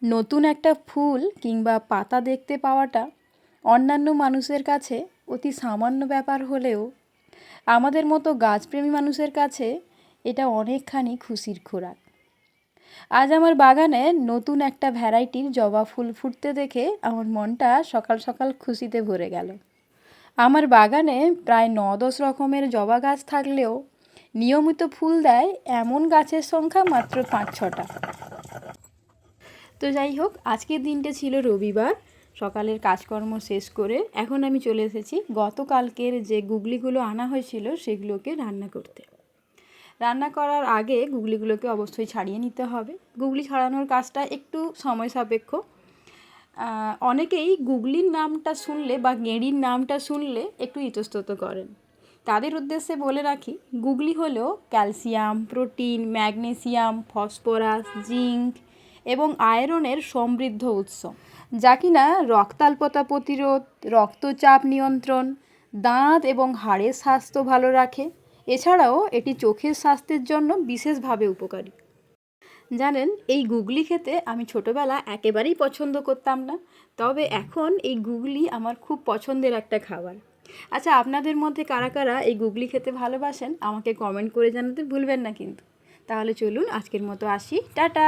নতুন একটা ফুল কিংবা পাতা দেখতে পাওয়াটা অন্যান্য মানুষের কাছে অতি সামান্য ব্যাপার হলেও আমাদের মতো গাছপ্রেমী মানুষের কাছে এটা অনেকখানি খুশির খোরাক। আজ আমার বাগানে নতুন একটা ভ্যারাইটির জবা ফুল ফুটতে দেখে আমার মনটা সকাল সকাল খুশিতে ভরে গেল। আমার বাগানে প্রায় 9-10 রকমের জবা গাছ থাকলেও নিয়মিত ফুল দেয় এমন গাছের সংখ্যা মাত্র 5-6টা। তো যাই হোক, আজকের দিনটা ছিল রবিবার। সকালের কাজকর্ম শেষ করে এখন আমি চলে এসেছি গতকালকের যে গুগলিগুলো আনা হয়েছিল সেগুলোকে রান্না করতে। রান্না করার আগে গুগলিগুলোকে অবশ্যই ছাড়িয়ে নিতে হবে। গুগলি ছাড়ানোর কাজটা একটু সময় সাপেক্ষ। অনেকেই গুগলির নামটা শুনলে বা গেঁড়ির নামটা শুনলে একটু ইতস্তত করেন। তাদের উদ্দেশ্যে বলে রাখি, গুগলি হলো calcium, protein, magnesium, phosphorus, zinc এবং আয়রনের সমৃদ্ধ উৎস, যা কিনা রক্তাল্পতা প্রতিরোধ, রক্তচাপ নিয়ন্ত্রণ, দাঁত এবং হাড়ের স্বাস্থ্য ভালো রাখে। এছাড়াও এটি চোখের স্বাস্থ্যের জন্য বিশেষভাবে উপকারী। জানেন, এই গুগলি খেতে আমি ছোটোবেলা একেবারেই পছন্দ করতাম না, তবে এখন এই গুগলি আমার খুব পছন্দের একটা খাবার। আচ্ছা, আপনাদের মধ্যে কারা কারা এই গুগলি খেতে ভালোবাসেন আমাকে কমেন্ট করে জানাতে ভুলবেন না কিন্তু। তাহলে চলুন আজকের মতো আসি, টাটা।